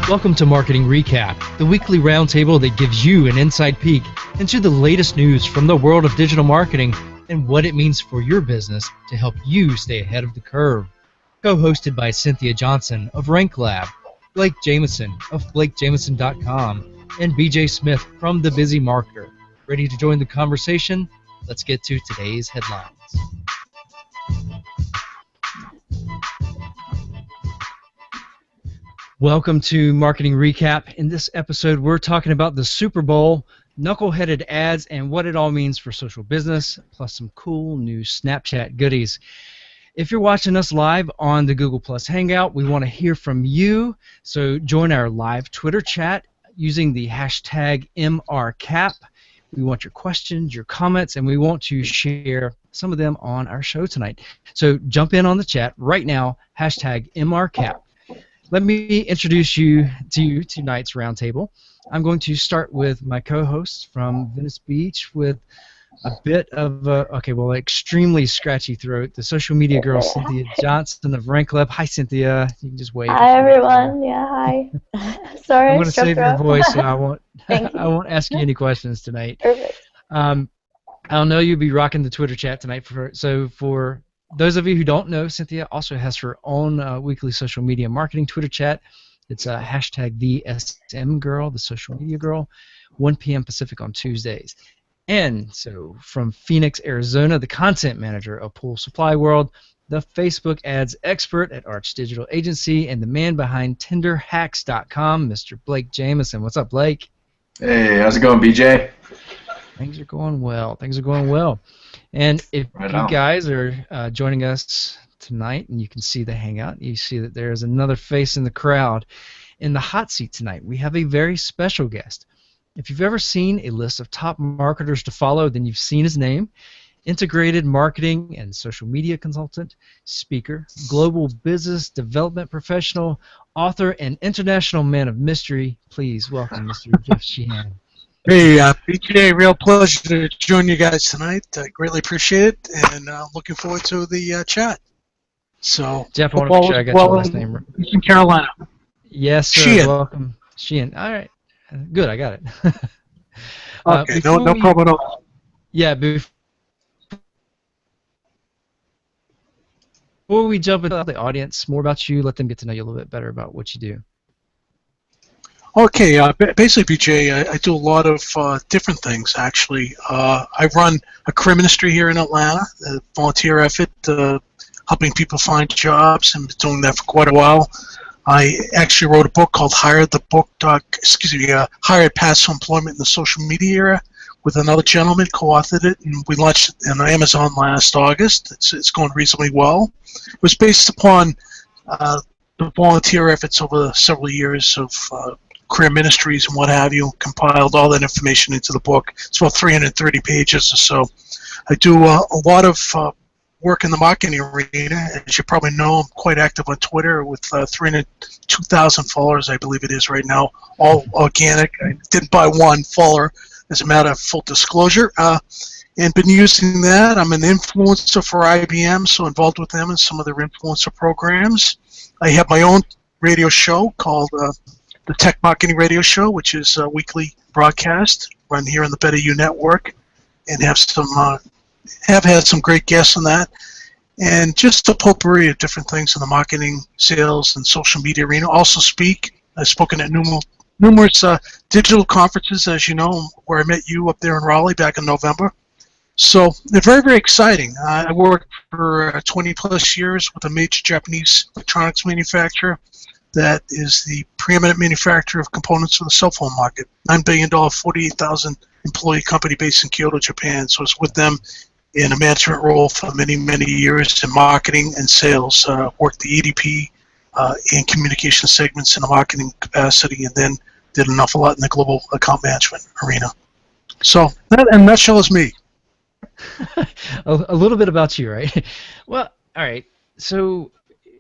Welcome to Marketing Recap, the weekly roundtable that gives you an inside peek into the latest news from the world of digital marketing and what it means for your business to help you stay ahead of the curve. Co-hosted by Cynthia Johnson of RankLab, Blake Jamieson of BlakeJamieson.com, and BJ Smith from The Busy Marketer. Ready to join the conversation? Let's get to today's headlines. Welcome to Marketing Recap. In this episode, we're talking about the Super Bowl, knuckle-headed ads, and what it all means for social business, plus some cool new Snapchat goodies. If you're watching us live on the Google Plus Hangout, we want to hear from you, so join our live Twitter chat using the hashtag MRcap. We want your questions, your comments, and we want to share some of them on our show tonight. So jump in on the chat right now, hashtag MRcap. Let me introduce you to tonight's roundtable. I'm going to start with my co-hosts from Venice Beach with a bit of extremely scratchy throat, the social media girl, Cynthia Johnson of RankLab. Hi, Cynthia. You can just wave. Hi, everyone. Yeah, hi. Sorry, I'm going to save your voice, so I won't ask you any questions tonight. Perfect. I know you'll be rocking the Twitter chat tonight. For those of you who don't know, Cynthia also has her own weekly social media marketing Twitter chat. It's hashtag the SM Girl, the social media girl, 1 p.m. Pacific on Tuesdays. And so from Phoenix, Arizona, the content manager of Pool Supply World, the Facebook ads expert at Arch Digital Agency, and the man behind TinderHacks.com, Mr. Blake Jamieson. What's up, Blake? Hey, how's it going, BJ? Things are going well. And if you guys are joining us tonight and you can see the Hangout, you see that there's another face in the crowd. In the hot seat tonight, we have a very special guest. If you've ever seen a list of top marketers to follow, then you've seen his name. Integrated marketing and social media consultant, speaker, global business development professional, author, and international man of mystery. Please welcome Mr. Jeff Sheehan. Hey, BJ, real pleasure to join you guys tonight. I greatly appreciate it, and looking forward to the chat. So, Jeff, I want to make sure I got your last name right. In Carolina. Yes, sir. Sheehan. Welcome, Sheehan. All right, good. I got it. Okay, no problem at all. Yeah, before we jump into the audience, more about you. Let them get to know you a little bit better about what you do. Okay, basically, BJ, I do a lot of different things, actually. I run a career ministry here in Atlanta, a volunteer effort, helping people find jobs, and been doing that for quite a while. I actually wrote a book called Hired Paths to Employment in the Social Media Era with another gentleman, co-authored it, and we launched it on Amazon last August. It's going reasonably well. It was based upon the volunteer efforts over several years of career ministries and what have you, compiled all that information into the book. It's about 330 pages or so. I do a lot of work in the marketing arena. As you probably know, I'm quite active on Twitter with 302,000 followers, I believe it is right now, all organic. I didn't buy one follower as a matter of full disclosure. And been using that. I'm an influencer for IBM, so involved with them in some of their influencer programs. I have my own radio show called the Tech Marketing Radio Show, which is a weekly broadcast run here on the Better You Network, and have had some great guests on that, and just a potpourri of different things in the marketing, sales, and social media arena. Also speak. I've spoken at numerous digital conferences, as you know, where I met you up there in Raleigh back in November. So they're very, very exciting. I worked for 20 plus years with a major Japanese electronics manufacturer that is the preeminent manufacturer of components for the cell phone market. $9 billion, 48,000 employee company based in Kyoto, Japan. So I was with them in a management role for many, many years in marketing and sales. Worked the EDP and communication segments in a marketing capacity, and then did an awful lot in the global account management arena. So that in a nutshell is me. A little bit about you, right? Well, all right. So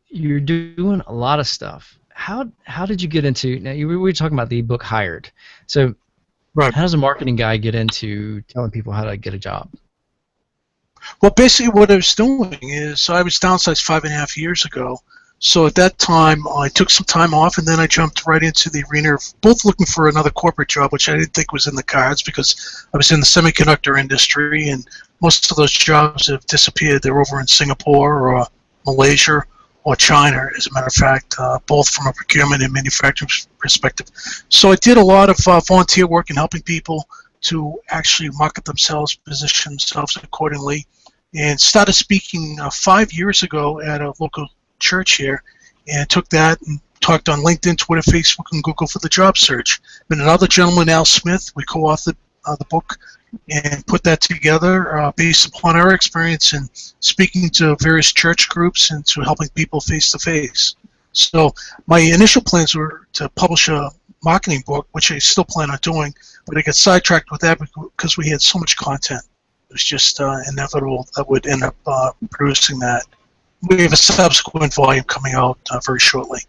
you're doing a lot of stuff. How did you get into? Now we were talking about the book Hired. So, right. How does a marketing guy get into telling people how to get a job? Well, basically, what I was doing is I was downsized 5.5 years ago. So at that time, I took some time off, and then I jumped right into the arena of both looking for another corporate job, which I didn't think was in the cards because I was in the semiconductor industry, and most of those jobs have disappeared. They're over in Singapore or Malaysia or China, as a matter of fact, both from a procurement and manufacturing perspective. So I did a lot of volunteer work in helping people to actually market themselves, position themselves accordingly, and started speaking 5 years ago at a local church here, and took that and talked on LinkedIn, Twitter, Facebook, and Google for the job search. But another gentleman, Al Smith, we co-authored the book and put that together based upon our experience in speaking to various church groups and to helping people face-to-face. So my initial plans were to publish a marketing book, which I still plan on doing, but I got sidetracked with that because we had so much content. It was just inevitable that would end up producing that. We have a subsequent volume coming out very shortly.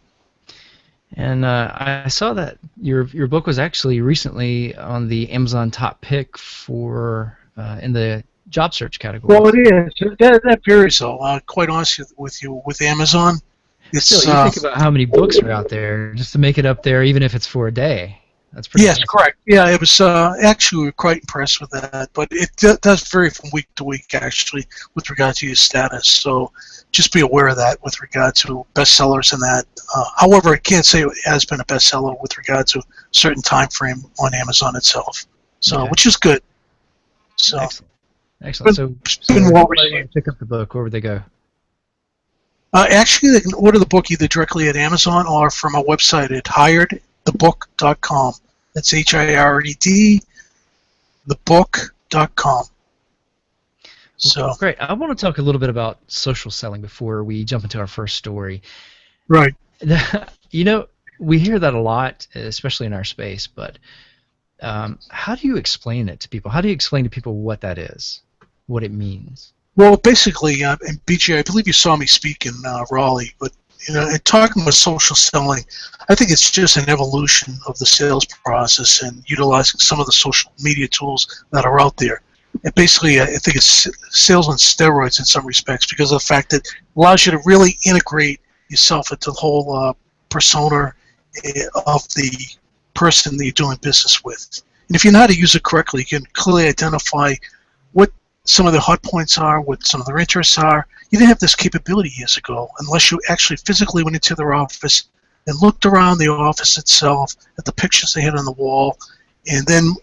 And I saw that your book was actually recently on the Amazon top pick for in the job search category. Well, it is. That varies, though. Quite honestly with you, with Amazon, it's Still, you think about how many books are out there just to make it up there, even if it's for a day. That's pretty. Yes, awesome. correct. Yeah, it was actually we were quite impressed with that, but it does vary from week to week, actually, with regard to your status. So just be aware of that with regard to bestsellers and that. However, I can't say it has been a bestseller with regard to a certain time frame on Amazon itself. So, Okay. which is good. So, Excellent. So, been if well anybody wants received. to pick up the book, where would they go? Actually, they can order the book either directly at Amazon or from our website at hiredthebook.com. That's HIRED, thebook.com. So, Great. I want to talk a little bit about social selling before we jump into our first story. right. You know, we hear that a lot, especially in our space, but how do you explain it to people? How do you explain to people what that is, what it means? Well, basically, and BJ, I believe you saw me speak in Raleigh, but in talking about social selling, I think it's just an evolution of the sales process and utilizing some of the social media tools that are out there. And basically, I think it's sales on steroids in some respects because of the fact that it allows you to really integrate yourself into the whole persona of the person that you're doing business with. And if you know how to use it correctly, you can clearly identify what some of the hot points are, what some of their interests are. You didn't have this capability years ago unless you actually physically went into their office and looked around the office itself at the pictures they had on the wall, and then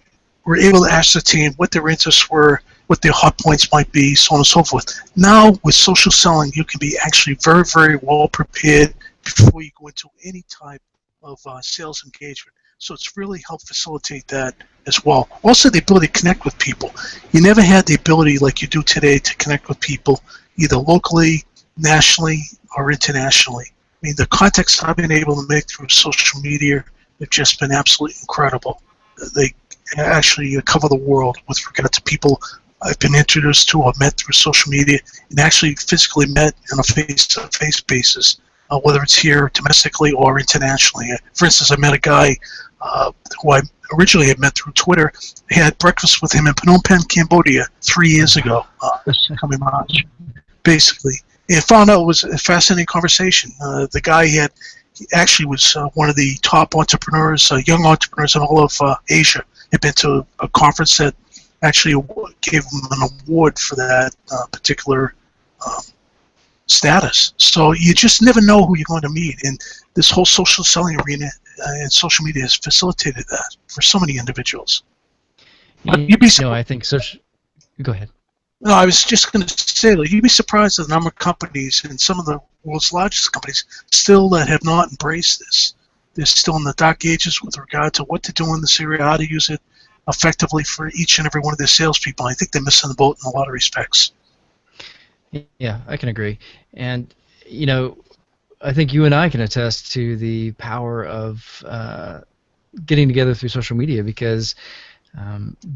were able to ascertain what their interests were, what their hot points might be, so on and so forth. Now, with social selling, you can be actually very, very well prepared before you go into any type of sales engagement. So it's really helped facilitate that as well. Also, the ability to connect with people. You never had the ability like you do today to connect with people either locally, nationally, or internationally. I mean, the contacts I've been able to make through social media have just been absolutely incredible. They actually cover the world with regard to people I've been introduced to or met through social media and actually physically met on a face-to-face basis, whether it's here domestically or internationally. For instance, I met a guy who I originally had met through Twitter. I had breakfast with him in Phnom Penh, Cambodia 3 years ago, this coming March, basically. And found out it was a fascinating conversation. The guy he actually was one of the top entrepreneurs, young entrepreneurs in all of Asia. Had been to a conference that actually gave him an award for that particular status. So you just never know who you're going to meet. And this whole social selling arena and social media has facilitated that for so many individuals. I think social. Go ahead. No, I was just going to say, like, you'd be surprised at the number of companies and some of the world's largest companies still that have not embraced this. They're still in the dark ages with regard to what to do in this area, how to use it effectively for each and every one of their salespeople. I think they're missing the boat in a lot of respects. Yeah, I can agree. And, I think you and I can attest to the power of getting together through social media because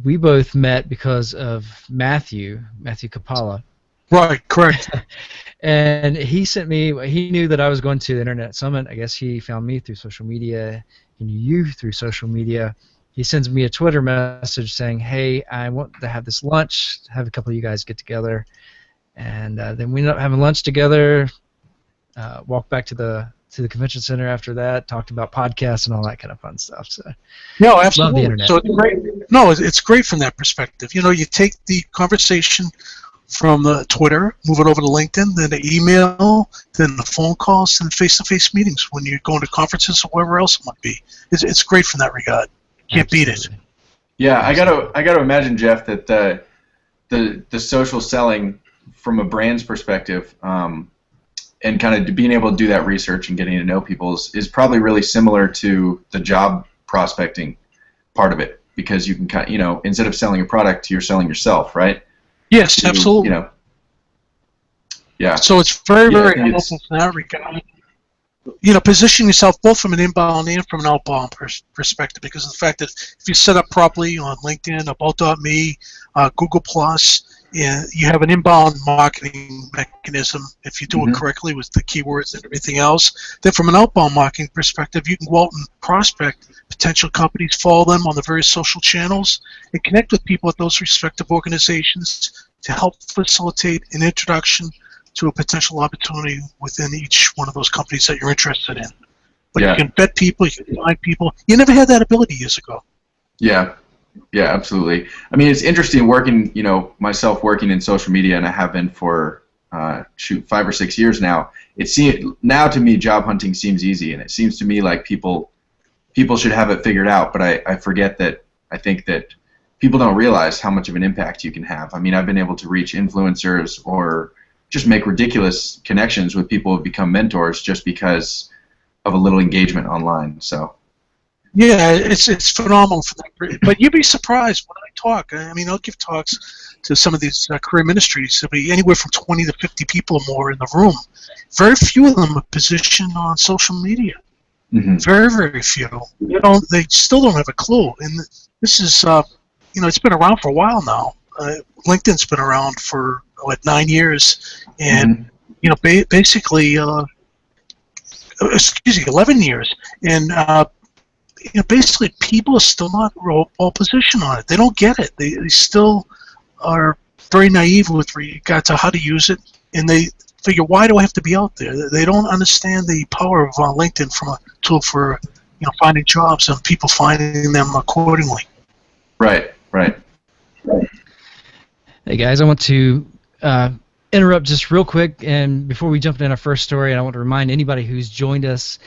we both met because of Matthew Kapala. Right, correct. And he knew that I was going to the Internet Summit. I guess he found me through social media and you through social media. He sends me a Twitter message saying, hey, I want to have this lunch, have a couple of you guys get together. And then we ended up having lunch together. walked back to the convention center after that, talked about podcasts and all that kind of fun stuff. So No, absolutely. love the internet. So it's great. No, it's great from that perspective. You know, you take the conversation from the Twitter, move it over to LinkedIn, then the email, then the phone calls, then face-to-face meetings when you're going to conferences or wherever else it might be. It's great from that regard. Can't beat it. Yeah, I gotta imagine, Jeff, that the social selling from a brand's perspective, and kind of being able to do that research and getting to know people is probably really similar to the job prospecting part of it, because you can instead of selling a product, you're selling yourself, right? Yes, absolutely. Yeah. So it's very helpful in that regard. Position yourself both from an inbound and from an outbound perspective, because of the fact that if you set up properly on LinkedIn, About.me, Google+, and you have an inbound marketing mechanism, if you do it correctly with the keywords and everything else, then from an outbound marketing perspective, you can go out and prospect potential companies, follow them on the various social channels, and connect with people at those respective organizations to help facilitate an introduction to a potential opportunity within each one of those companies that you're interested in. But you can vet people, you can find people. You never had that ability years ago. Yeah, absolutely. I mean, it's interesting working, myself working in social media, and I have been for 5 or 6 years now. Now to me, job hunting seems easy, and it seems to me like people should have it figured out. But I forget that. I think that people don't realize how much of an impact you can have. I mean, I've been able to reach influencers or just make ridiculous connections with people who have become mentors just because of a little engagement online. So. Yeah, it's phenomenal for that. But you'd be surprised when I talk. I mean, I'll give talks to some of these career ministries. There'll be anywhere from 20 to 50 people or more in the room. Very few of them are positioned on social media. Very, very few. They still don't have a clue. And this is, it's been around for a while now. LinkedIn's been around for 9 years, and basically, 11 years, and basically people are still not well positioned on it. They don't get it. They still are very naive with regard to how to use it, and they figure, why do I have to be out there? They don't understand the power of LinkedIn from a tool for finding jobs and people finding them accordingly. Right. Hey guys, I want to interrupt just real quick, and before we jump into our first story, I want to remind anybody who's joined us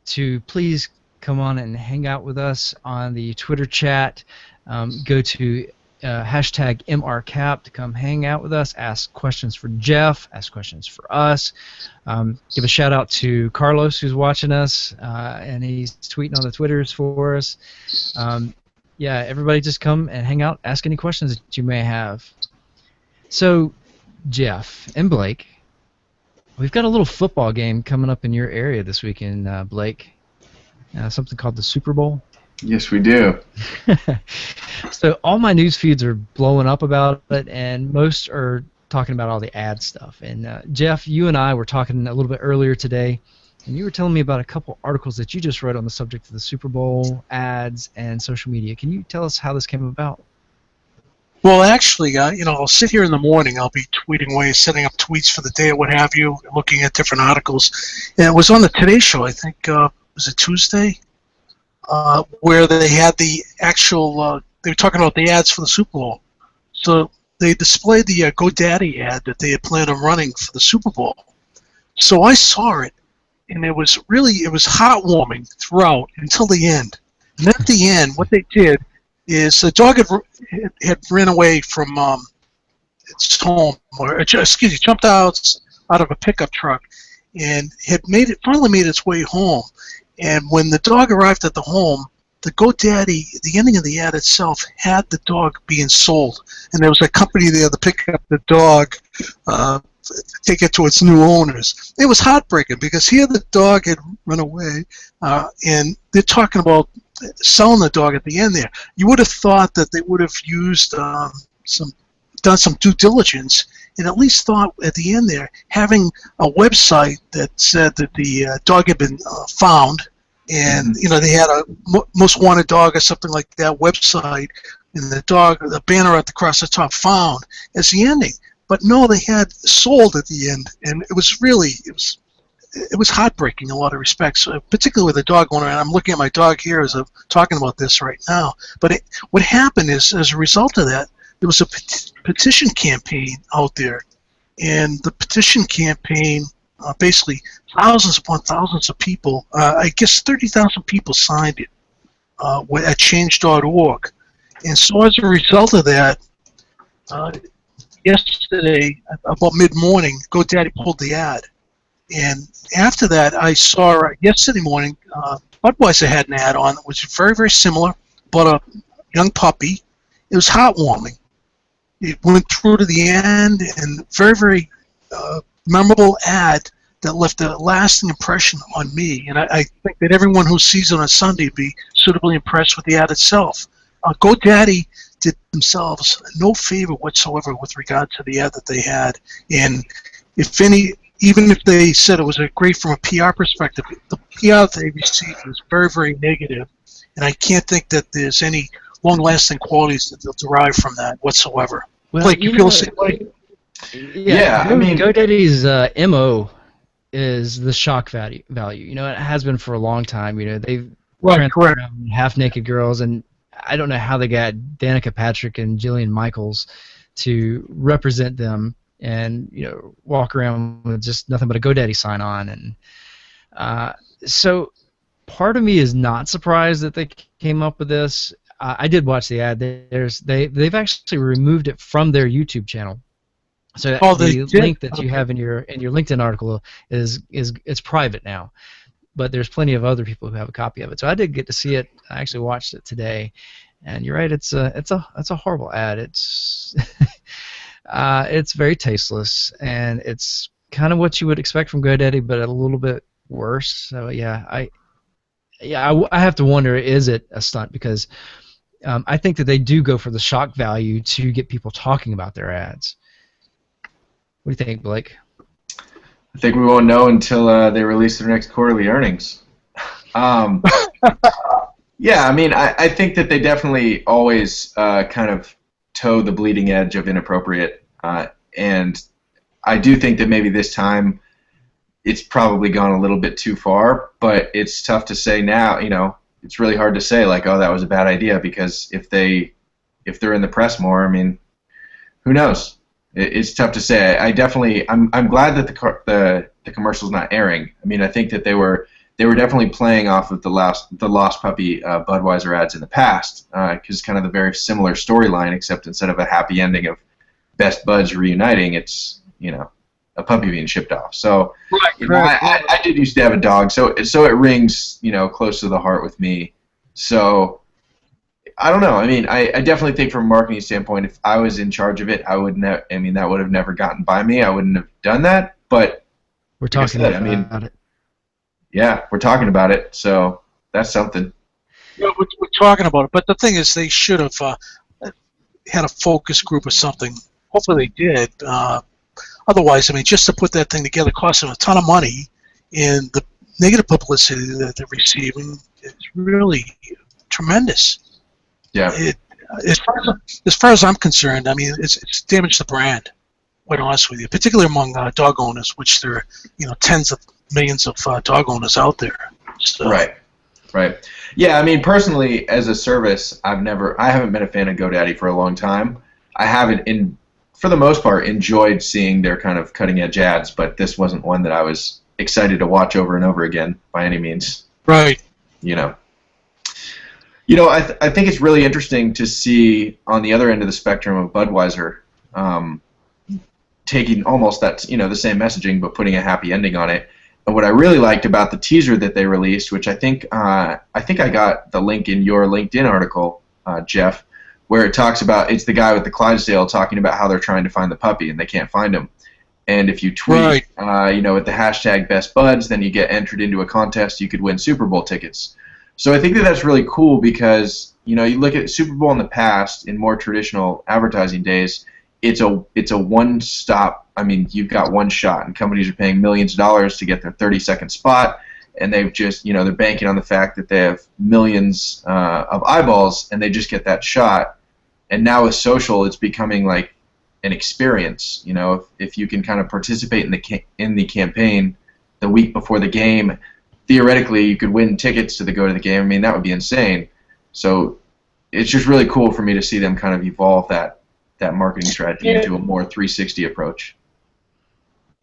to please come on and hang out with us on the Twitter chat. Go to hashtag MRcap to come hang out with us, ask questions for Jeff, ask questions for us. Give a shout out to Carlos, who's watching us, and he's tweeting on the Twitters for us. Everybody just come and hang out, ask any questions that you may have. So, Jeff and Blake, we've got a little football game coming up in your area this weekend, Blake. Something called the Super Bowl. Yes, we do. So all my news feeds are blowing up about it, and most are talking about all the ad stuff. And Jeff, you and I were talking a little bit earlier today, and you were telling me about a couple articles that you just wrote on the subject of the Super Bowl, ads, and social media. Can you tell us how this came about? Well, actually, I'll sit here in the morning. I'll be tweeting away, setting up tweets for the day or what have you, looking at different articles. And it was on the Today Show, I think, was it Tuesday, where they had the actual, they were talking about the ads for the Super Bowl. So they displayed the GoDaddy ad that they had planned on running for the Super Bowl. So I saw it, and it was heartwarming throughout until the end. And at the end, what they did is the dog had ran away from its home, or jumped out of a pickup truck, and had finally made its way home. And when the dog arrived at the home, the GoDaddy, the ending of the ad itself had the dog being sold, and there was a company there to pick up the dog, take it to its new owners. It was heartbreaking because here the dog had run away, and they're talking about selling the dog at the end there. You would have thought that they would have used done some due diligence, and at least thought at the end there, having a website that said that the dog had been found, and they had a most wanted dog or something like that website, and the banner across the top, found, as the ending. But no, they had sold at the end, and it was it was heartbreaking in a lot of respects, particularly with a dog owner. And I'm looking at my dog here as I'm talking about this right now. But what happened is, as a result of that, there was a petition campaign out there. And the petition campaign, basically thousands upon thousands of people, I guess 30,000 people signed it at change.org. And so as a result of that, yesterday, about mid-morning, GoDaddy pulled the ad. And after that, I saw yesterday morning, Budweiser had an ad on that was very, very similar, but a young puppy. It was heartwarming. It went through to the end, and very, very memorable ad that left a lasting impression on me. And I think that everyone who sees it on Sunday would be suitably impressed with the ad itself. GoDaddy did themselves no favor whatsoever with regard to the ad that they had. And if any, even if they said it was great from a PR perspective, the PR that they received was very, very negative. And I can't think that there's any long-lasting qualities that they'll derive from that whatsoever. Well, Blake, you feel the same way? Yeah, I mean, GoDaddy's MO is the shock value. You know, it has been for a long time. You know, they've Correct. half-naked girls, and I don't know how they got Danica Patrick and Jillian Michaels to represent them and, you know, walk around with just nothing but a GoDaddy sign on. And so part of me is not surprised that they came up with this. I did watch the ad. They've actually removed it from their YouTube channel. So the link that you have in your LinkedIn article is it's private now, but there's plenty of other people who have a copy of it. So I did get to see it. I actually watched it today, and you're right. It's a horrible ad. It's it's very tasteless, and it's kind of what you would expect from GoDaddy, but a little bit worse. So yeah, I have to wonder, is it a stunt? Because I think that they do go for the shock value to get people talking about their ads. What do you think, Blake? I think we won't know until they release their next quarterly earnings. Yeah, I mean, I think that they definitely always kind of toe the bleeding edge of inappropriate, and I do think that maybe this time it's probably gone a little bit too far, but it's tough to say now. You know, it's really hard to say, like, oh, that was a bad idea, because if they're in the press more, I mean, who knows? It's tough to say. I'm glad that the commercial's not airing. I mean, I think that they were definitely playing off of the Lost Puppy Budweiser ads in the past, because kind of the very similar storyline, except instead of a happy ending of best buds reuniting, it's, you know, a puppy being shipped off. So I did used to have a dog, so it rings, you know, close to the heart with me. So I don't know. I mean, I definitely think from a marketing standpoint, if I was in charge of it, I would I mean, that would have never gotten by me. I wouldn't have done that. But we're talking about it. Yeah, we're talking about it. So that's something. Yeah, we're talking about it. But the thing is, they should have had a focus group or something. Hopefully they did. Otherwise, I mean, just to put that thing together cost them a ton of money, and the negative publicity that they're receiving is really tremendous. Yeah. As far as I'm concerned, I mean, it's damaged the brand, quite honest with you, particularly among dog owners, which there are, you know, tens of millions of dog owners out there. So. Right. Yeah, I mean, personally, as a service, I haven't been a fan of GoDaddy for a long time. I haven't, for the most part, enjoyed seeing their kind of cutting-edge ads, but this wasn't one that I was excited to watch over and over again by any means. Right. You know, I think it's really interesting to see on the other end of the spectrum of Budweiser taking almost that, you know, the same messaging but putting a happy ending on it. And what I really liked about the teaser that they released, which I think I got the link in your LinkedIn article, Jeff, where it talks about, it's the guy with the Clydesdale talking about how they're trying to find the puppy and they can't find him. And if you tweet, you know, with the hashtag #BestBuds, then you get entered into a contest. You could win Super Bowl tickets. So I think that that's really cool because, you know, you look at Super Bowl in the past, in more traditional advertising days, it's a one-stop. I mean, you've got one shot, and companies are paying millions of dollars to get their 30-second spot, and they've just, you know, they're banking on the fact that they have millions of eyeballs, and they just get that shot. And now with social, it's becoming like an experience. You know, if you can kind of participate in the campaign, the week before the game, theoretically you could win tickets to go to the game. I mean, that would be insane. So it's just really cool for me to see them kind of evolve that marketing strategy into a more 360 approach.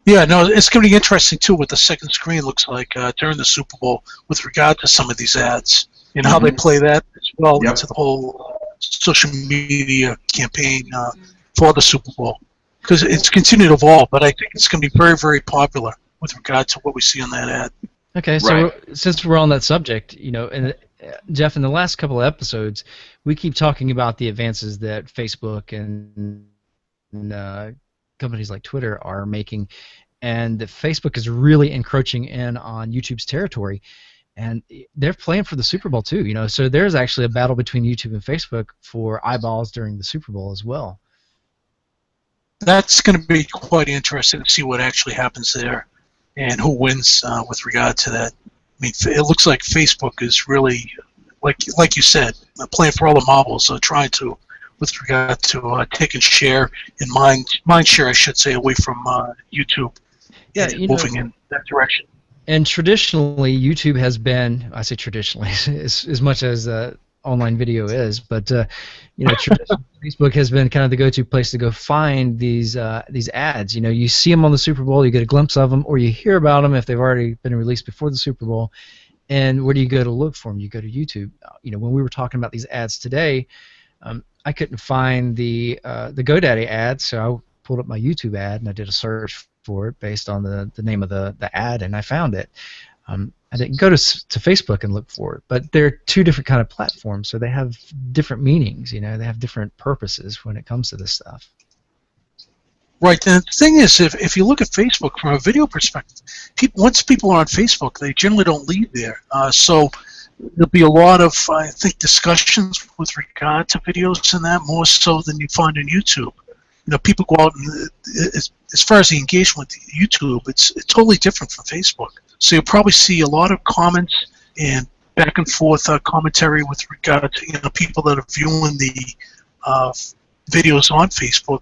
Yeah, no, it's going to be interesting too what the second screen looks like during the Super Bowl with regard to some of these ads and how they play that as well into the whole social media campaign for the Super Bowl, because it's continued to evolve. But I think it's going to be very, very popular with regard to what we see on that ad. Okay, so since we're on that subject, and Jeff, in the last couple of episodes, we keep talking about the advances that Facebook and companies like Twitter are making, and Facebook is really encroaching in on YouTube's territory, and they're playing for the Super Bowl too. So there's actually a battle between YouTube and Facebook for eyeballs during the Super Bowl as well. That's going to be quite interesting to see what actually happens there and who wins with regard to that. I mean, it looks like Facebook is really, like you said, playing for all the marbles, trying to, with regard to taking share and mind share, I should say, away from YouTube. Yeah, moving in that direction. And traditionally, YouTube has been, I say traditionally, as much as online video is, but traditionally, Facebook has been kind of the go-to place to go find these ads. You see them on the Super Bowl, you get a glimpse of them, or you hear about them if they've already been released before the Super Bowl. And where do you go to look for them? You go to YouTube. When we were talking about these ads today, I couldn't find the GoDaddy ad, so I pulled up my YouTube ad and I did a search for it based on the name of the ad, and I found it. I didn't go to Facebook and look for it, but they're two different kind of platforms, so they have different meanings. They have different purposes when it comes to this stuff. Right. And the thing is, if you look at Facebook from a video perspective, once people are on Facebook, they generally don't leave there. So there'll be a lot of, I think, discussions with regard to videos and that, more so than you find on YouTube. People go out and, as far as the engagement with YouTube, it's totally different from Facebook. So you'll probably see a lot of comments and back and forth commentary with regard to people that are viewing the videos on Facebook.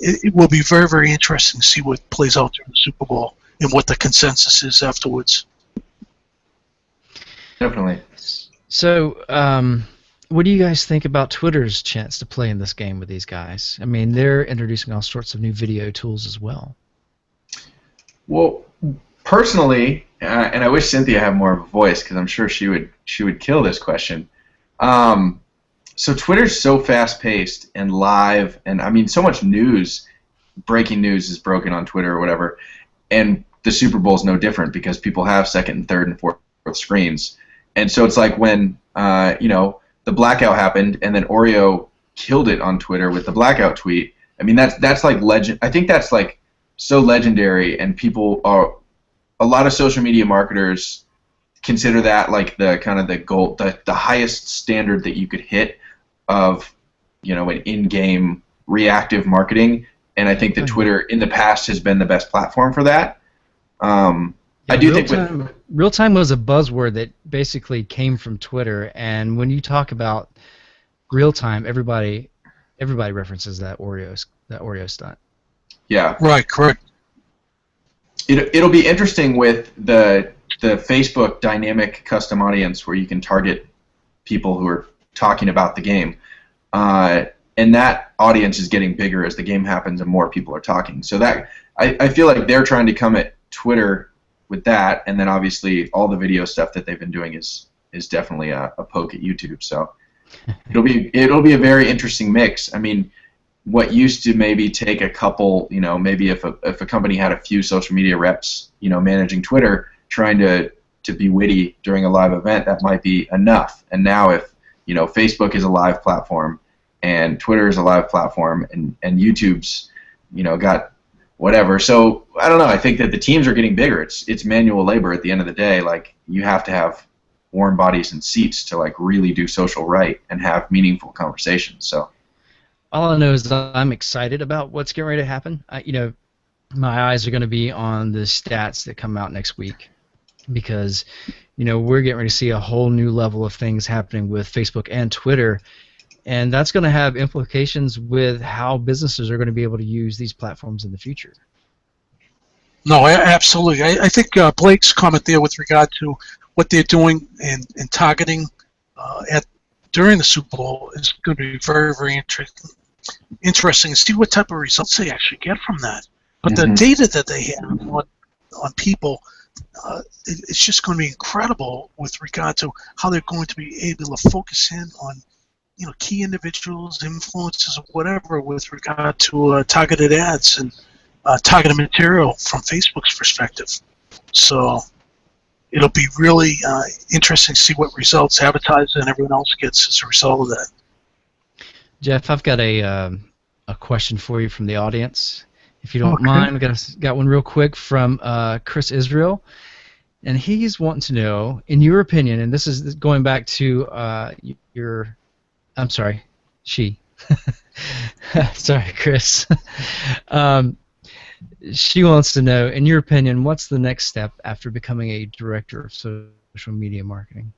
It will be very, very interesting to see what plays out during the Super Bowl and what the consensus is afterwards. Definitely. So, what do you guys think about Twitter's chance to play in this game with these guys? I mean, they're introducing all sorts of new video tools as well. Well, personally, and I wish Cynthia had more of a voice because I'm sure she would kill this question. So Twitter's so fast-paced and live, and I mean, so much news, breaking news is broken on Twitter or whatever, and the Super Bowl is no different because people have second and third and fourth screens, and so it's like when the blackout happened, and then Oreo killed it on Twitter with the blackout tweet. I mean, that's like legend. I think that's like so legendary, and people are, a lot of social media marketers consider that like the kind of the goal, the highest standard that you could hit of an in-game reactive marketing. And I think that Twitter in the past has been the best platform for that. I do think real time was a buzzword that basically came from Twitter, and when you talk about real time, everybody references that Oreo stunt. Yeah. Right. Correct. It'll be interesting with the Facebook dynamic custom audience where you can target people who are talking about the game, and that audience is getting bigger as the game happens and more people are talking. So that I feel like they're trying to come at Twitter with that, and then obviously all the video stuff that they've been doing is definitely a poke at YouTube. So it'll be a very interesting mix. I mean, what used to maybe take a couple, maybe if a company had a few social media reps, managing Twitter, trying to be witty during a live event, that might be enough. And now if Facebook is a live platform and Twitter is a live platform and YouTube's got whatever. So I don't know. I think that the teams are getting bigger. It's manual labor at the end of the day. Like, you have to have warm bodies and seats to like really do social right and have meaningful conversations. So all I know is that I'm excited about what's getting ready to happen. My eyes are going to be on the stats that come out next week because we're getting ready to see a whole new level of things happening with Facebook and Twitter. And that's going to have implications with how businesses are going to be able to use these platforms in the future. No, absolutely. I think Blake's comment there with regard to what they're doing and targeting during the Super Bowl is going to be very, very interesting to see what type of results they actually get from that. But the data that they have on people, it's just going to be incredible with regard to how they're going to be able to focus in on key individuals, influencers, or whatever with regard to targeted ads and targeted material from Facebook's perspective. So it'll be really interesting to see what results advertisers and everyone else gets as a result of that. Jeff, I've got a question for you from the audience, if you don't mind. I've got one real quick from Chris Israel, and he's wanting to know, in your opinion, and this is going back to I'm sorry, she. Sorry, Chris. She wants to know, in your opinion, what's the next step after becoming a director of social marketing?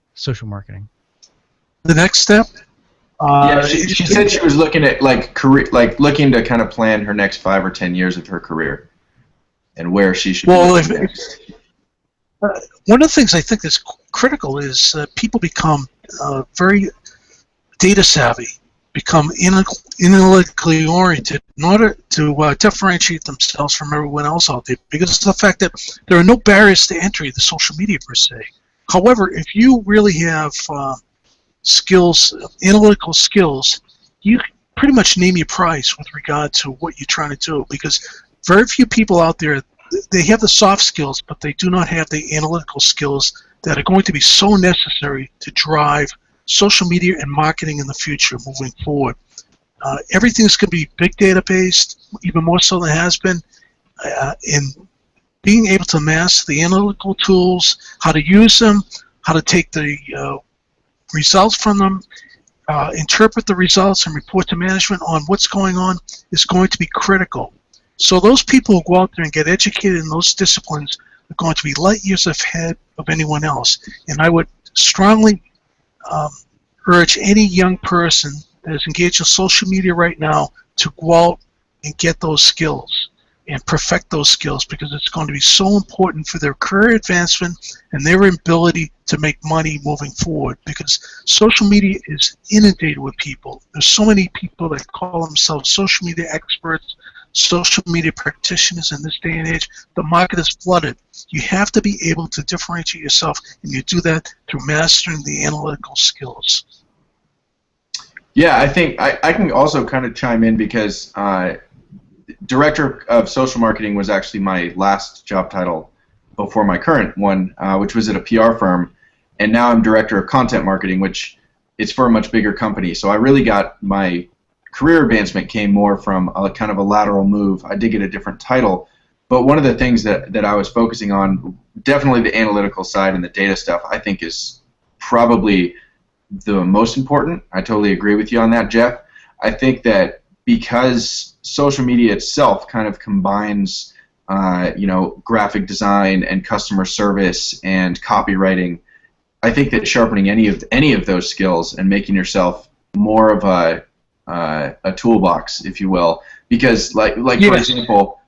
The next step? Yeah, she said she was looking at looking to kind of plan her next 5 or 10 years of her career and where she should. Well, one of the things I think is critical is people become very data savvy, become analytically oriented in order to differentiate themselves from everyone else out there, because of the fact that there are no barriers to entry to social media per se. However, if you really have skills, analytical skills, you pretty much name your price with regard to what you're trying to do, because very few people out there, they have the soft skills, but they do not have the analytical skills that are going to be so necessary to drive social media and marketing in the future moving forward. Everything's going to be big data based, even more so than it has been, in being able to master the analytical tools, how to use them, how to take the results from them, interpret the results and report to management on what's going on is going to be critical. So those people who go out there and get educated in those disciplines are going to be light years ahead of anyone else. And I would strongly urge any young person that is engaged in social media right now to go out and get those skills and perfect those skills, because it's going to be so important for their career advancement and their ability to make money moving forward, because social media is inundated with people. There's so many people that call themselves social media experts, social media practitioners in this day and age. The market is flooded. You have to be able to differentiate yourself, and you do that through mastering the analytical skills. Yeah, I think I can also kind of chime in, because Director of Social Marketing was actually my last job title before my current one, which was at a PR firm, and now I'm Director of Content Marketing, which is for a much bigger company. So I really got my career advancement came more from a kind of a lateral move. I did get a different title, but one of the things that I was focusing on, definitely the analytical side and the data stuff, I think is probably the most important. I totally agree with you on that, Jeff. I think that because social media itself kind of combines graphic design and customer service and copywriting, I think that sharpening any of those skills and making yourself more of a toolbox, if you will, because like for example,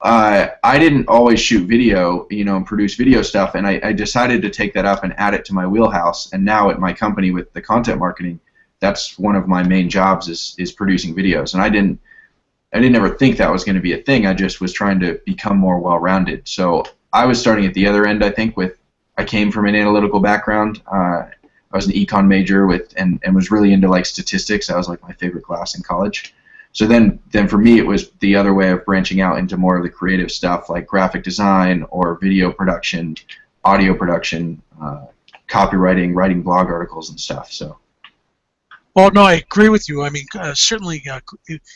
I didn't always shoot video, and produce video stuff, and I decided to take that up and add it to my wheelhouse. And now at my company with the content marketing, that's one of my main jobs is producing videos. And I didn't ever think that was going to be a thing. I just was trying to become more well-rounded. So I was starting at the other end, I think. I came from an analytical background. I was an econ major and was really into like statistics. That was like my favorite class in college. So then for me, it was the other way of branching out into more of the creative stuff, like graphic design or video production, audio production, copywriting, writing blog articles and stuff. So. Well, no, I agree with you. I mean, certainly,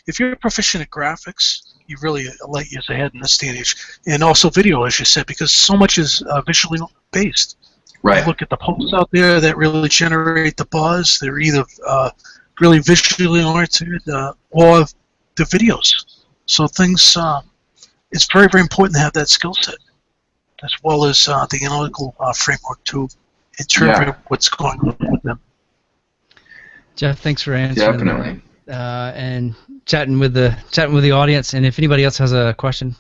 if you're proficient at graphics, you really light years ahead in this day and age. And also video, as you said, because so much is visually based. Right. You look at the posts out there that really generate the buzz. They're either really visually oriented or the videos. So things, it's very, very important to have that skill set, as well as the analytical framework to interpret what's going on with them. Jeff, thanks for answering. Definitely. And chatting with the audience. And if anybody else has a question,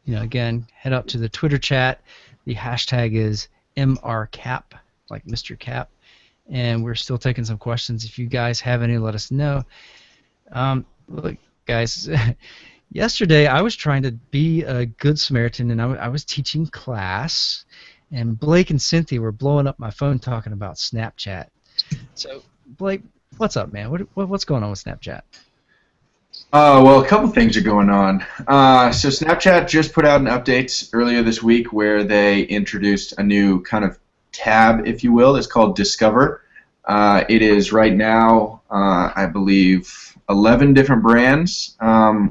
again, head up to the Twitter chat. The hashtag is MRcap, like Mr. Cap, and we're still taking some questions. If you guys have any, let us know. Look, guys, yesterday I was trying to be a good Samaritan, and I was teaching class, and Blake and Cynthia were blowing up my phone talking about Snapchat. So, Blake, what's up, man? What's going on with Snapchat? Well, a couple things are going on. So Snapchat just put out an update earlier this week where they introduced a new kind of tab, if you will. It's called Discover. It is right now, I believe, 11 different brands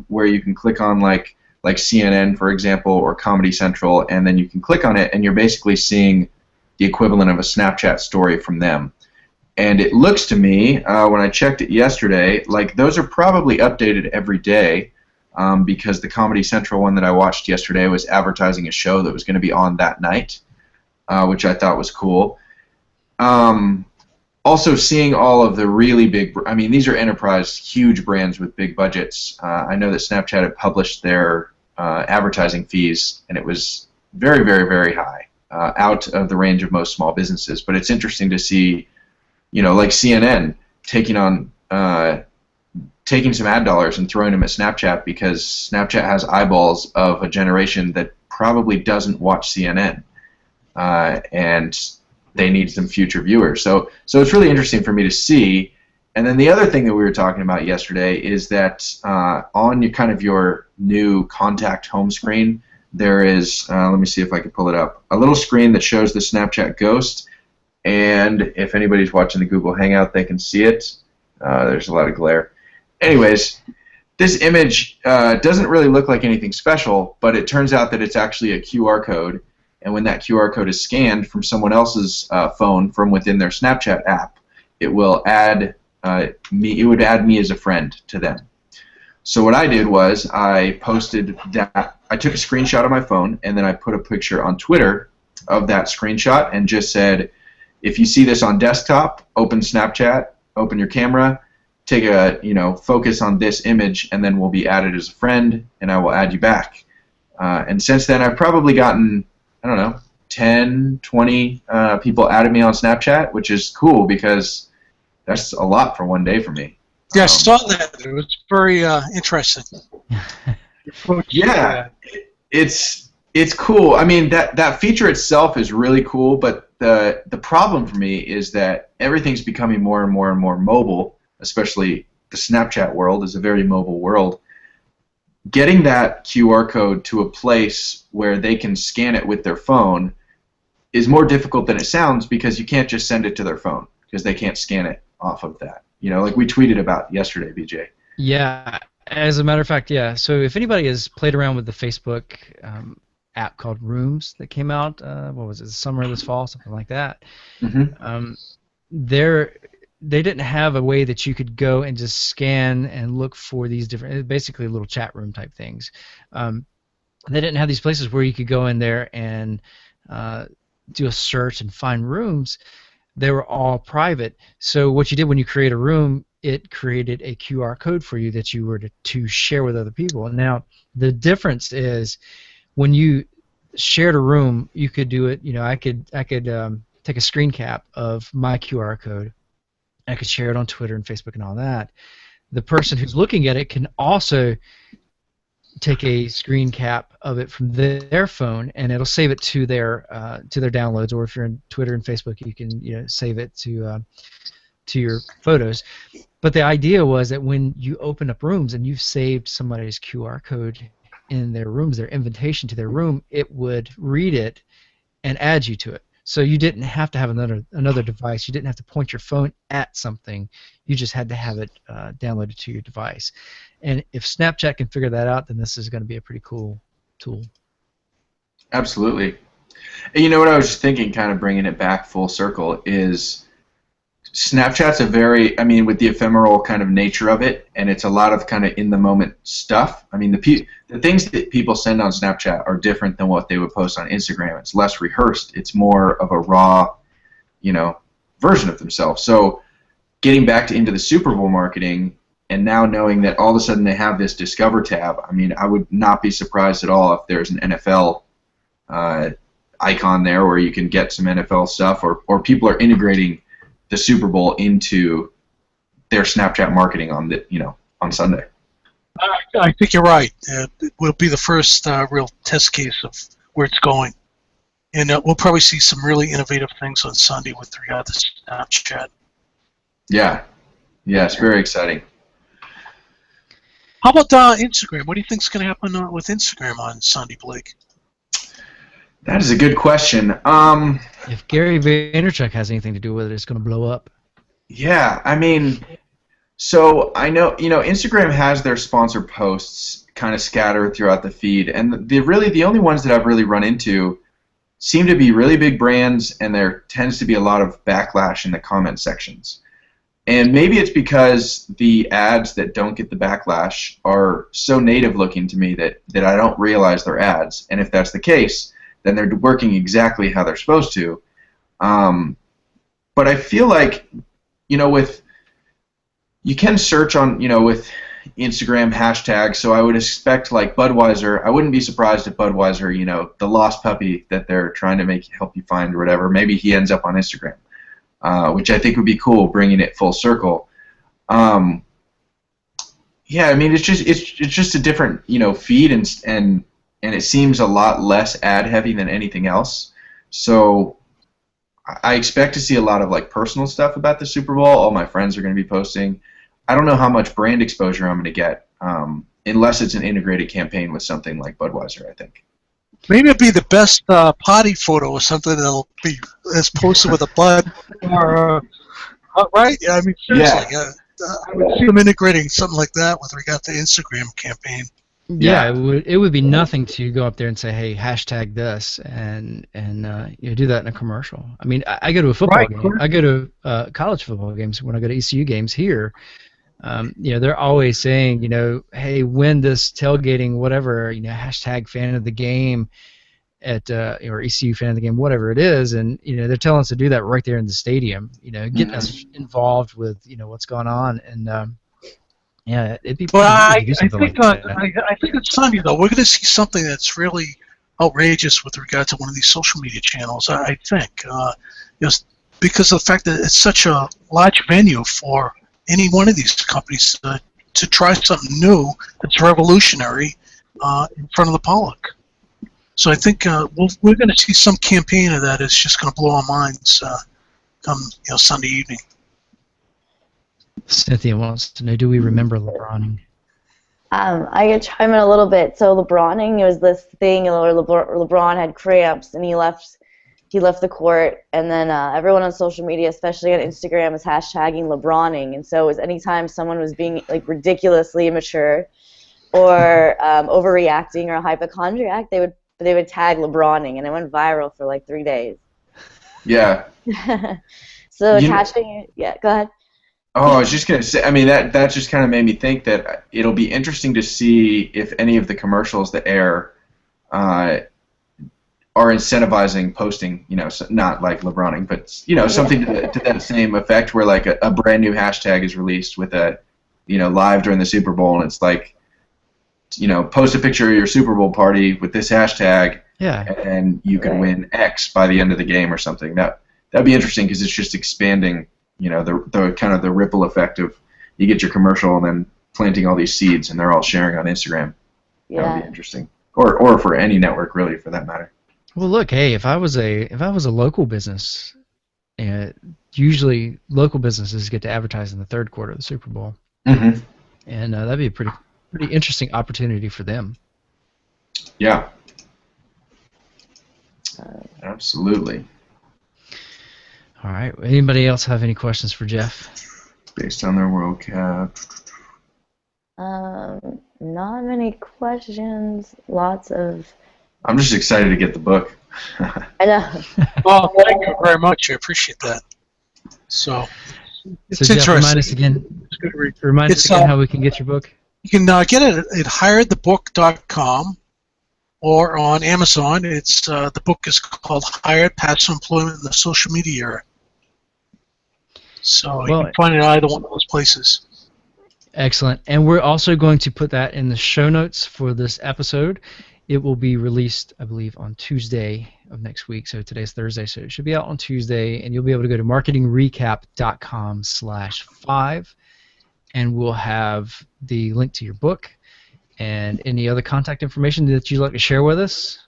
where you can click on like CNN, for example, or Comedy Central, and then you can click on it, and you're basically seeing the equivalent of a Snapchat story from them. And it looks to me, when I checked it yesterday, like those are probably updated every day because the Comedy Central one that I watched yesterday was advertising a show that was going to be on that night, which I thought was cool. Also, seeing all of the really big, I mean, these are enterprise, huge brands with big budgets. I know that Snapchat had published their advertising fees, and it was very, very, very high, out of the range of most small businesses. But it's interesting to see, like CNN taking some ad dollars and throwing them at Snapchat because Snapchat has eyeballs of a generation that probably doesn't watch CNN, and they need some future viewers. So it's really interesting for me to see. And then the other thing that we were talking about yesterday is that on your new contact home screen, there is, let me see if I can pull it up, a little screen that shows the Snapchat ghost. And if anybody's watching the Google Hangout, they can see it. There's a lot of glare. Anyways, this image doesn't really look like anything special, but it turns out that it's actually a QR code. And when that QR code is scanned from someone else's phone from within their Snapchat app, it will add me. It would add me as a friend to them. So what I did was I posted that. I took a screenshot of my phone, and then I put a picture on Twitter of that screenshot and just said, if you see this on desktop, open Snapchat, open your camera, take a, focus on this image, and then we'll be added as a friend, and I will add you back. And since then, I've probably gotten, 10, 20 people added me on Snapchat, which is cool because that's a lot for one day for me. Yeah, I saw that. It was very interesting. Yeah, it's cool. I mean, that feature itself is really cool, but the problem for me is that everything's becoming more and more and more mobile, especially the Snapchat world is a very mobile world. Getting that QR code to a place where they can scan it with their phone is more difficult than it sounds because you can't just send it to their phone because they can't scan it off of that. Like we tweeted about yesterday, BJ. Yeah, as a matter of fact, yeah. So if anybody has played around with the Facebook app called Rooms that came out, what was it, summer this fall, something like that. Mm-hmm. They didn't have a way that you could go and just scan and look for these different, basically little chat room type things. They didn't have these places where you could go in there and do a search and find rooms. They were all private. So what you did when you create a room, it created a QR code for you that you were to share with other people. And now the difference is when you shared a room, you could do it. I could take a screen cap of my QR code. I could share it on Twitter and Facebook and all that. The person who's looking at it can also take a screen cap of it from their phone, and it'll save it to their downloads. Or if you're in Twitter and Facebook, you can save it to your photos. But the idea was that when you open up rooms and you've saved somebody's QR code in their rooms, their invitation to their room, it would read it and add you to it. So you didn't have to have another device. You didn't have to point your phone at something. You just had to have it downloaded to your device. And if Snapchat can figure that out, then this is going to be a pretty cool tool. Absolutely. And what I was just thinking, kind of bringing it back full circle, is Snapchat's with the ephemeral kind of nature of it, and it's a lot of kind of in-the-moment stuff. I mean, the things that people send on Snapchat are different than what they would post on Instagram. It's less rehearsed. It's more of a raw, version of themselves. So getting back into the Super Bowl marketing, And now knowing that all of a sudden they have this Discover tab, I mean, I would not be surprised at all if there's an NFL icon there where you can get some NFL stuff, or people are integrating the Super Bowl into their Snapchat marketing on on Sunday. I think you're right. It will be the first real test case of where it's going. And we'll probably see some really innovative things on Sunday with regard to Snapchat. Yeah, it's very exciting. How about Instagram? What do you think is going to happen with Instagram on Sunday, Blake? That is a good question. If Gary Vaynerchuk has anything to do with it, it's going to blow up. Yeah, I mean, so I know, Instagram has their sponsored posts kind of scattered throughout the feed, and the only ones that I've really run into seem to be really big brands, and there tends to be a lot of backlash in the comment sections. And maybe it's because the ads that don't get the backlash are so native looking to me that I don't realize they're ads. And if that's the case, then they're working exactly how they're supposed to. But I feel like, you can search on, with Instagram hashtags, so I would expect like Budweiser. I wouldn't be surprised if Budweiser, the lost puppy that they're trying to help you find or whatever, maybe he ends up on Instagram. Which I think would be cool, bringing it full circle. Yeah, I mean, it's just a different feed, and it seems a lot less ad heavy than anything else. So I expect to see a lot of like personal stuff about the Super Bowl. All my friends are going to be posting. I don't know how much brand exposure I'm going to get, unless it's an integrated campaign with something like Budweiser, I think. Maybe it'd be the best party photo or something that'll be as posted with a bud, or right? Yeah, I mean, seriously, Yeah. I would see them integrating something like that with regard to Instagram campaign. Yeah, it would be nothing to go up there and say, hey, hashtag this, and do that in a commercial. I mean, I go to a football game. I go to college football games when I go to ECU games here. They're always saying, hey, win this tailgating, whatever, hashtag fan of the game or ECU fan of the game, whatever it is, and they're telling us to do that right there in the stadium, getting us involved with what's going on, and yeah, it'd be. But I to do something think like that. I think it's Sunday though. We're going to see something that's really outrageous with regard to one of these social media channels. I think because of the fact that it's such a large venue for any one of these companies to try something new that's revolutionary in front of the public. So I think we're going to see some campaign of that. It's just going to blow our minds come Sunday evening. Cynthia wants to know, do we remember LeBroning? I could chime in a little bit. So LeBroning, it was this thing where LeBron had cramps and he left the court, and then everyone on social media, especially on Instagram, was hashtagging LeBroning, and so it was anytime someone was being like ridiculously immature or overreacting or a hypochondriac, they would tag LeBroning, and it went viral for like 3 days. Yeah. So attaching, yeah, go ahead. Oh, I was just going to say, I mean, that just kind of made me think that it'll be interesting to see if any of the commercials that air are incentivizing posting, not like LeBroning, but, something to that same effect where, like, a brand new hashtag is released with live during the Super Bowl, and it's like, post a picture of your Super Bowl party with this hashtag, and you can win X by the end of the game or something. That'd be interesting because it's just expanding the kind of the ripple effect of you get your commercial and then planting all these seeds and they're all sharing on Instagram. Yeah. That would be interesting. Or for any network really, for that matter. Well, look, hey, if I was a local business, usually local businesses get to advertise in the third quarter of the Super Bowl, and that'd be a pretty interesting opportunity for them. Yeah. Absolutely. All right. Anybody else have any questions for Jeff? Based on their World Cap. Not many questions. Lots of. I'm just excited to get the book. I know. Well, thank you very much. I appreciate that. So it's Jeff, interesting. remind us again. It's good to read. Remind us again how we can get your book. You can get it at hiredthebook.com or on Amazon. It's the book is called Hired: Paths to Employment in the Social Media Era. So you can find it at either one of those places. Excellent. And we're also going to put that in the show notes for this episode. It will be released, I believe, on Tuesday of next week. So today's Thursday, so it should be out on Tuesday. And you'll be able to go to marketingrecap.com/5, and we'll have the link to your book and any other contact information that you'd like to share with us.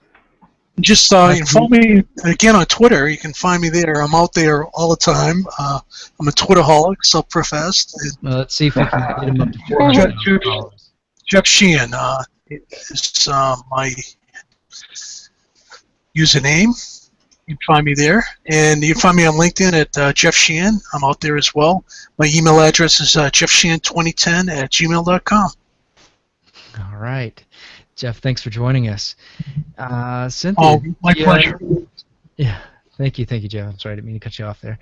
Just you can follow me again on Twitter. You can find me there. I'm out there all the time. I'm a Twitterholic, self-professed. Let's see if we can get him up to 400 followers. Jeff Sheehan is my username. You can find me there. And you can find me on LinkedIn at Jeff Sheehan. I'm out there as well. My email address is jeffsheehan2010@gmail.com. All right. Jeff, thanks for joining us. Cynthia. Oh, my pleasure. Yeah, thank you, Jeff. I'm sorry, I didn't mean to cut you off there.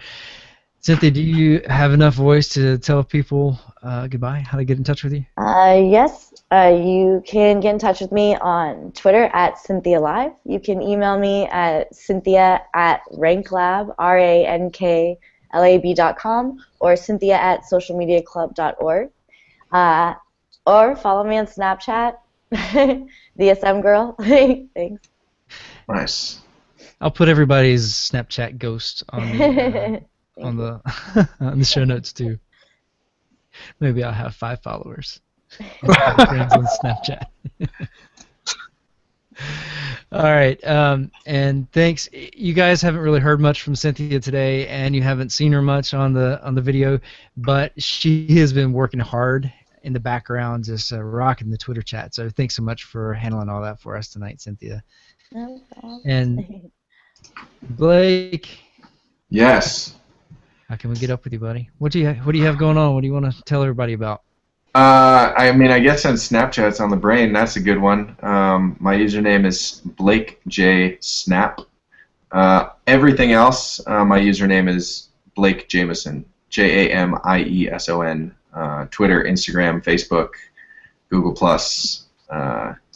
Cynthia, do you have enough voice to tell people goodbye, how to get in touch with you? Yes, you can get in touch with me on Twitter at Cynthia Live. You can email me at cynthia@ranklab, ranklab.com, or cynthia@socialmediaclub.org. Or follow me on Snapchat. DSM girl. Thanks. Nice. I'll put everybody's Snapchat ghost on the on the on the show notes too. Maybe I'll have 5 followers. Friends on Snapchat. All right, and thanks. You guys haven't really heard much from Cynthia today, and you haven't seen her much on the video, but she has been working hard in the background, just rocking the Twitter chat. So thanks so much for handling all that for us tonight, Cynthia. No problem. And Blake. Yes. How can we get up with you, buddy? What do you have going on? What do you want to tell everybody about? I mean, I guess on Snapchat it's on the brain. That's a good one. My username is Blake J Snap. Everything else, my username is Blake Jamieson. JAMIESON. Twitter, Instagram, Facebook, Google+,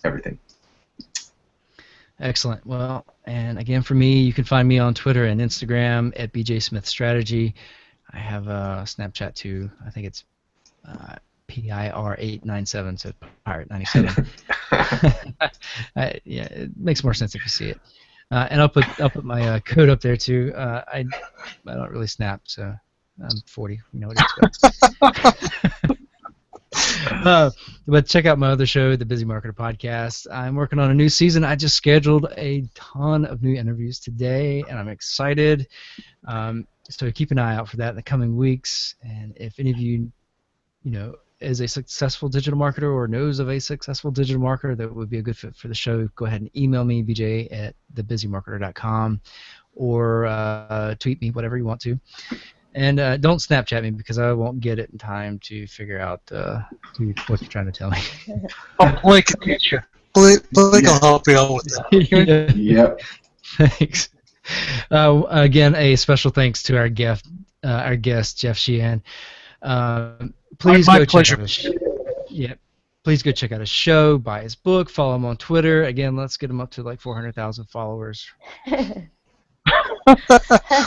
everything. Excellent. Well, and again for me, you can find me on Twitter and Instagram at BJ Smith Strategy. I have a Snapchat too. I think it's PIR897, so Pirate97. Yeah, it makes more sense if you see it. And I'll put my code up there too. I don't really snap, so I'm 40. You know what to expect. But check out my other show, the Busy Marketer Podcast. I'm working on a new season. I just scheduled a ton of new interviews today, and I'm excited. So keep an eye out for that in the coming weeks. And if any of you, is a successful digital marketer or knows of a successful digital marketer that would be a good fit for the show, go ahead and email me, bj@thebusymarketer.com, or tweet me, whatever you want to. And don't Snapchat me because I won't get it in time to figure out what you're trying to tell me. Oh, Blake can teach you. Blake will help you out with that. Yep. Thanks. Again, a special thanks to our guest, Jeff Sheehan. Please My go pleasure. check out his please go check out his show, buy his book, follow him on Twitter. Again, let's get him up to like 400,000 followers.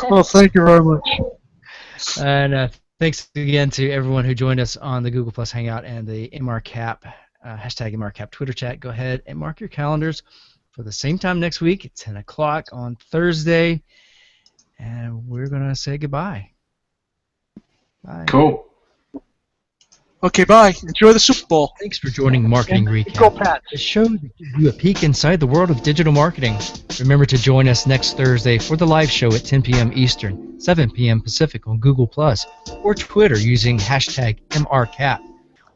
Well, thank you very much. And thanks again to everyone who joined us on the Google Plus Hangout and the MRcap, hashtag MRcap Twitter chat. Go ahead and mark your calendars for the same time next week at 10 o'clock on Thursday. And we're going to say goodbye. Bye. Cool. Okay, bye. Enjoy the Super Bowl. Thanks for joining Marketing Go Recap, Pat. the show that gives you a peek inside the world of digital marketing. Remember to join us next Thursday for the live show at 10 p.m. Eastern, 7 p.m. Pacific on Google Plus or Twitter using hashtag MRcap.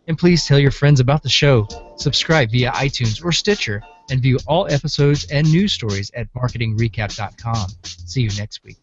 And please tell your friends about the show. Subscribe via iTunes or Stitcher and view all episodes and news stories at marketingrecap.com. See you next week.